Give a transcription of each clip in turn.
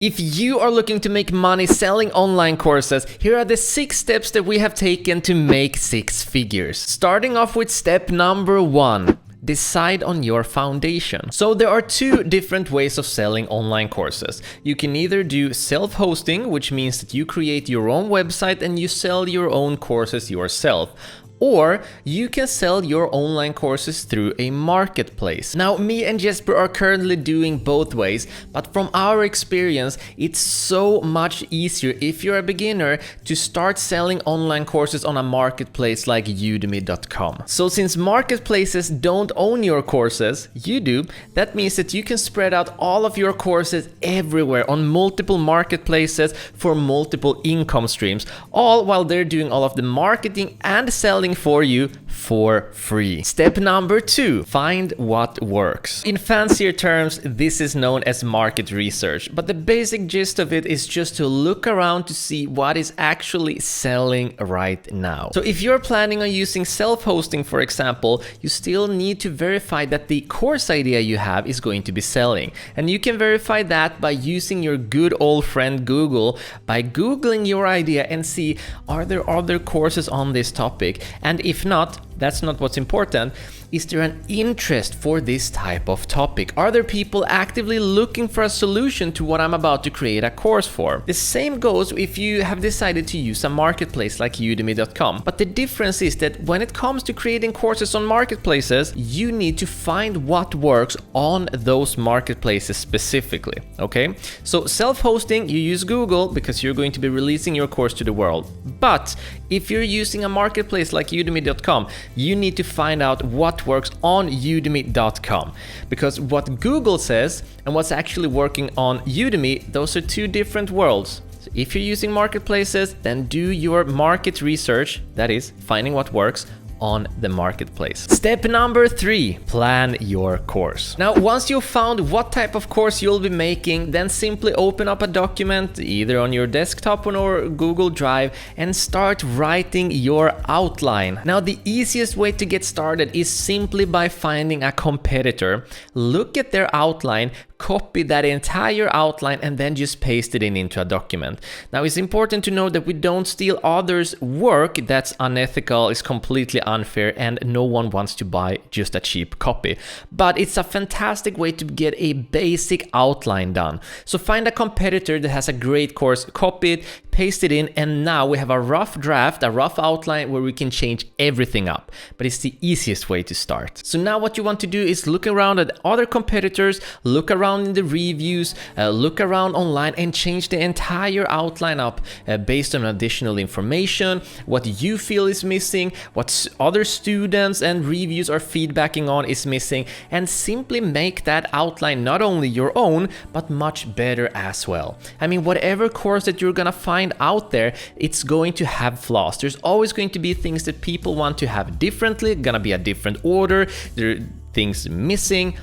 If you are looking to make money selling online courses, here are the 6 steps that we have taken to make 6 figures. Starting off with step number 1. Decide on your foundation. So there are 2 different ways of selling online courses. You can either do self-hosting, which means that you create your own website and you sell your own courses yourself. Or you can sell your online courses through a marketplace. Now, me and Jesper are currently doing both ways, but from our experience, it's so much easier if you're a beginner to start selling online courses on a marketplace like udemy.com. So since marketplaces don't own your courses, you do, that means that you can spread out all of your courses everywhere on multiple marketplaces for multiple income streams, all while they're doing all of the marketing and selling for you for free. Step number 2, find what works. In fancier terms, this is known as market research, but the basic gist of it is just to look around to see what is actually selling right now. So if you're planning on using self-hosting, for example, you still need to verify that the course idea you have is going to be selling. And you can verify that by using your good old friend Google, by Googling your idea and see, are there other courses on this topic? And if not, that's not what's important. Is there an interest for this type of topic? Are there people actively looking for a solution to what I'm about to create a course for? The same goes if you have decided to use a marketplace like udemy.com. But the difference is that when it comes to creating courses on marketplaces, you need to find what works on those marketplaces specifically, okay? So self-hosting, you use Google because you're going to be releasing your course to the world. But if you're using a marketplace like udemy.com, you need to find out what works on udemy.com, because what Google says and what's actually working on Udemy, those are 2 different worlds. So if you're using marketplaces, then do your market research, that is, finding what works on the marketplace. Step number 3, plan your course. Now, once you've found what type of course you'll be making, then simply open up a document either on your desktop or Google Drive and start writing your outline. Now, the easiest way to get started is simply by finding a competitor, look at their outline, copy that entire outline and then just paste it into a document. Now, it's important to know that we don't steal others' work. That's unethical, it's completely unfair, and no one wants to buy just a cheap copy. But it's a fantastic way to get a basic outline done. So find a competitor that has a great course, copy it, paste it in, and now we have a rough draft, a rough outline where we can change everything up. But it's the easiest way to start. So now what you want to do is look around at other competitors, look around in the reviews, look around online and change the entire outline up based on additional information, what you feel is missing, what other students and reviews are feedbacking on is missing, and simply make that outline not only your own, but much better as well. I mean, whatever course that you're gonna find out there, it's going to have flaws. There's always going to be things that people want to have differently, gonna be a different order, there are things missing.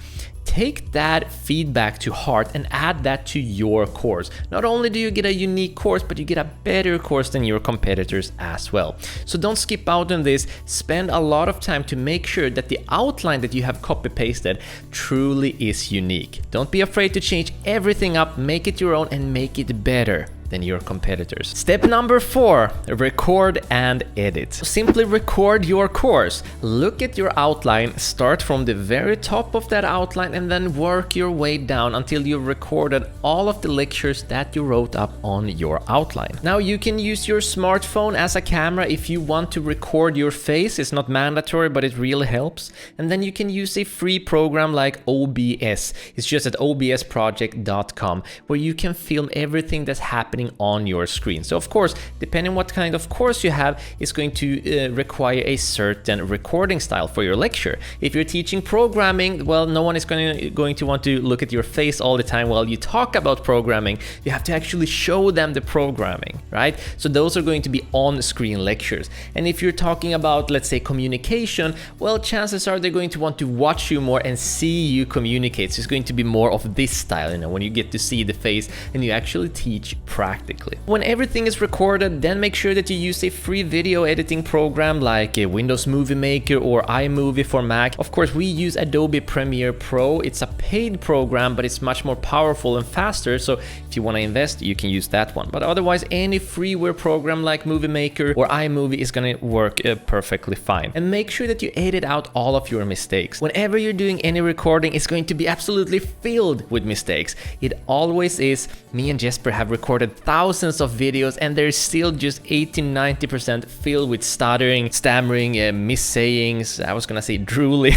Take that feedback to heart and add that to your course. Not only do you get a unique course, but you get a better course than your competitors as well. So don't skip out on this. Spend a lot of time to make sure that the outline that you have copy-pasted truly is unique. Don't be afraid to change everything up, make it your own and make it better than your competitors. Step number 4, record and edit. Simply record your course. Look at your outline, start from the very top of that outline and then work your way down until you've recorded all of the lectures that you wrote up on your outline. Now you can use your smartphone as a camera if you want to record your face. It's not mandatory, but it really helps. And then you can use a free program like OBS. It's just at obsproject.com where you can film everything that's happening on your screen. So of course, depending on what kind of course you have, it's going to require a certain recording style for your lecture. If you're teaching programming, well, no one is going to want to look at your face all the time while you talk about programming. You have to actually show them the programming, right? So those are going to be on-screen lectures. And if you're talking about, let's say, communication, well, chances are they're going to want to watch you more and see you communicate. So it's going to be more of this style, you know, when you get to see the face and you actually teach practice. practically. When everything is recorded, then make sure that you use a free video editing program like a Windows Movie Maker or iMovie for Mac. Of course, we use Adobe Premiere Pro. It's a paid program, but it's much more powerful and faster. So if you want to invest, you can use that one. But otherwise, any freeware program like Movie Maker or iMovie is going to work perfectly fine. And make sure that you edit out all of your mistakes. Whenever you're doing any recording, it's going to be absolutely filled with mistakes. It always is. Me and Jesper have recorded thousands of videos and there's still just 80-90% filled with stuttering, stammering, missayings. I was gonna say drooling,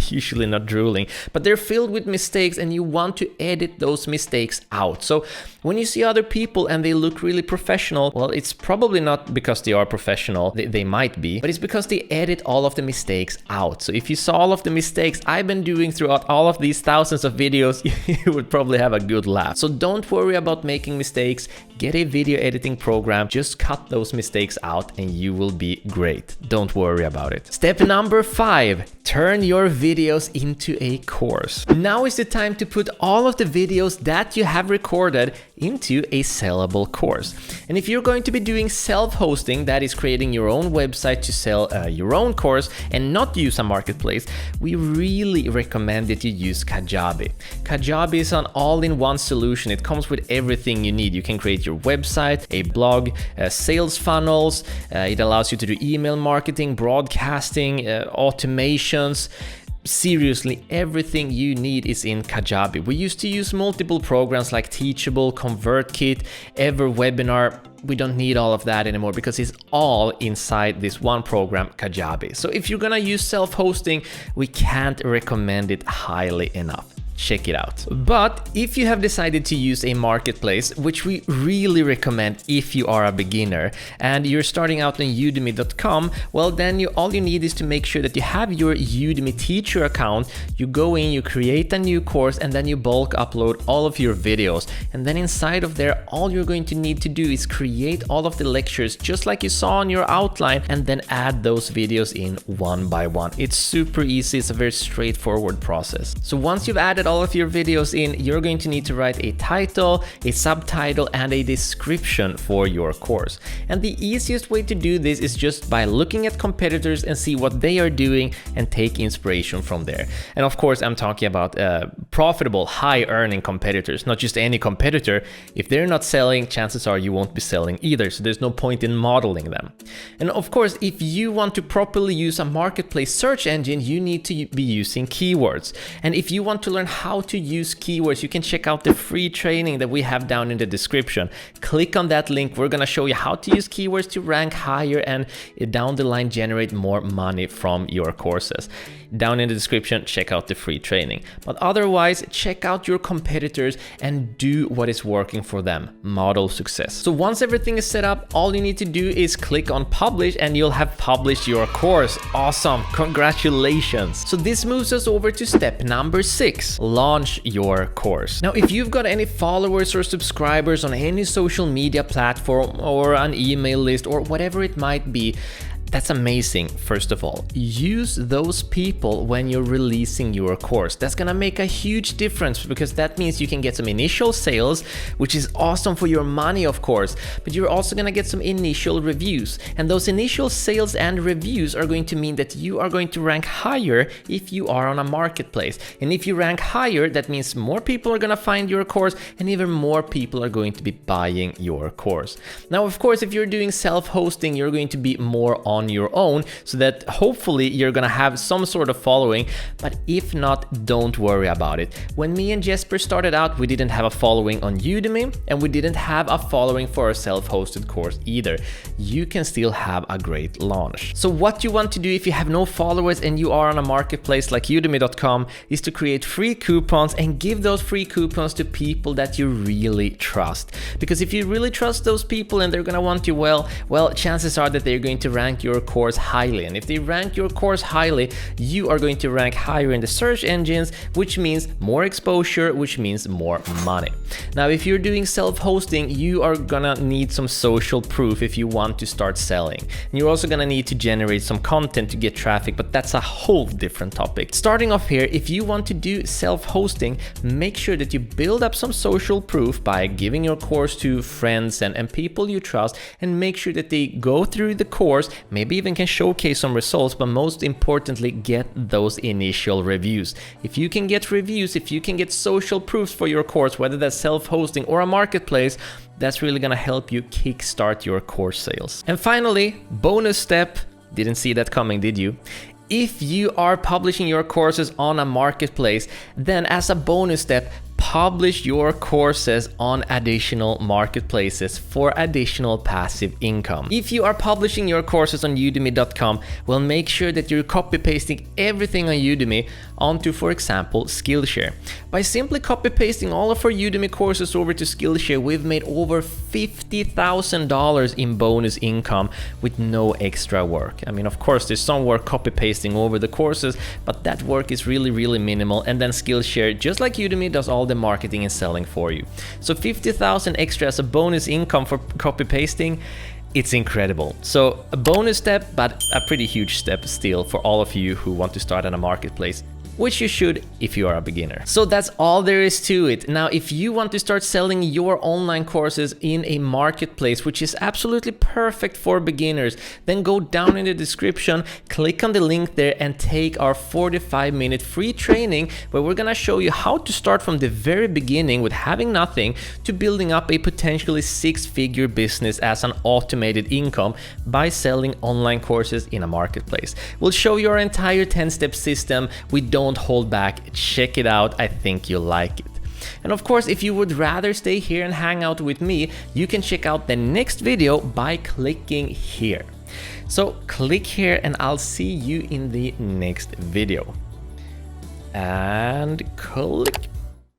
usually not drooling, but they're filled with mistakes and you want to edit those mistakes out. So when you see other people and they look really professional, well, it's probably not because they are professional, they might be, but it's because they edit all of the mistakes out. So if you saw all of the mistakes I've been doing throughout all of these thousands of videos, you would probably have a good laugh. So don't worry about making mistakes. Get a video editing program, just cut those mistakes out and you will be great. Don't worry about it. Step number 5, turn your videos into a course. Now is the time to put all of the videos that you have recorded into a sellable course. And if you're going to be doing self-hosting, that is creating your own website to sell your own course and not use a marketplace, we really recommend that you use Kajabi. Kajabi is an all-in-one solution. It comes with everything you need. You can create your website, a blog, sales funnels. It allows you to do email marketing, broadcasting, automations. Seriously, everything you need is in Kajabi. We used to use multiple programs like Teachable, ConvertKit, EverWebinar. We don't need all of that anymore because it's all inside this one program, Kajabi. So if you're gonna use self-hosting, we can't recommend it highly enough. Check it out. But if you have decided to use a marketplace, which we really recommend if you are a beginner and you're starting out on udemy.com, well then all you need is to make sure that you have your Udemy teacher account. You go in, you create a new course, and then you bulk upload all of your videos. And then inside of there, all you're going to need to do is create all of the lectures just like you saw on your outline and then add those videos in one by one. It's super easy. It's a very straightforward process. So once you've added all of your videos in, you're going to need to write a title, a subtitle, and a description for your course. And the easiest way to do this is just by looking at competitors and see what they are doing and take inspiration from there. And of course, I'm talking about profitable, high-earning competitors, not just any competitor. If they're not selling, chances are you won't be selling either, so there's no point in modeling them. And of course, if you want to properly use a marketplace search engine, you need to be using keywords. And if you want to learn how to use keywords, you can check out the free training that we have down in the description. Click on that link. We're gonna show you how to use keywords to rank higher and down the line generate more money from your courses. Down in the description, check out the free training. But otherwise, check out your competitors and do what is working for them. Model success. So once everything is set up, all you need to do is click on publish and you'll have published your course. Awesome, congratulations. So this moves us over to step number 6, launch your course. Now, if you've got any followers or subscribers on any social media platform or an email list or whatever it might be, that's amazing. First of all, use those people when you're releasing your course. That's gonna make a huge difference because that means you can get some initial sales, which is awesome for your money, of course, but you're also gonna get some initial reviews. And those initial sales and reviews are going to mean that you are going to rank higher if you are on a marketplace. And if you rank higher, that means more people are gonna find your course and even more people are going to be buying your course. Now, of course, if you're doing self-hosting, you're going to be more on your own, so that hopefully you're gonna have some sort of following, but if not, don't worry about it. When me and Jesper started out, we didn't have a following on Udemy and we didn't have a following for our self-hosted course either. You can still have a great launch. So what you want to do if you have no followers and you are on a marketplace like udemy.com is to create free coupons and give those free coupons to people that you really trust. Because if you really trust those people and they're gonna want you well, chances are that they're going to rank your course highly. And if they rank your course highly, you are going to rank higher in the search engines, which means more exposure, which means more money. Now, if you're doing self-hosting, you are gonna need some social proof if you want to start selling. And you're also gonna need to generate some content to get traffic, but that's a whole different topic. Starting off here, if you want to do self-hosting, make sure that you build up some social proof by giving your course to friends and people you trust, and make sure that they go through the course, maybe even can showcase some results, but most importantly, get those initial reviews. If you can get reviews, if you can get social proofs for your course, whether that's self-hosting or a marketplace, that's really gonna help you kickstart your course sales. And finally, bonus step, didn't see that coming, did you? If you are publishing your courses on a marketplace, then as a bonus step, publish your courses on additional marketplaces for additional passive income. If you are publishing your courses on udemy.com, well, make sure that you're copy pasting everything on Udemy onto, for example, Skillshare. By simply copy pasting all of our Udemy courses over to Skillshare, we've made over $50,000 in bonus income with no extra work. I mean, of course, there's some work copy pasting over the courses, but that work is really minimal. And then Skillshare, just like Udemy, does all the marketing and selling for you. So 50,000 extra as a bonus income for copy pasting, it's incredible. So a bonus step, but a pretty huge step still for all of you who want to start on a marketplace, which you should if you are a beginner. So that's all there is to it. Now, if you want to start selling your online courses in a marketplace, which is absolutely perfect for beginners, then go down in the description, click on the link there, and take our 45-minute free training where we're gonna show you how to start from the very beginning with having nothing to building up a potentially six-figure business as an automated income by selling online courses in a marketplace. We'll show you our entire 10-step system. We don't hold back. Check it out. I think you'll like it. And of course, if you would rather stay here and hang out with me, you can check out the next video by clicking here. So click here and I'll see you in the next video. And click.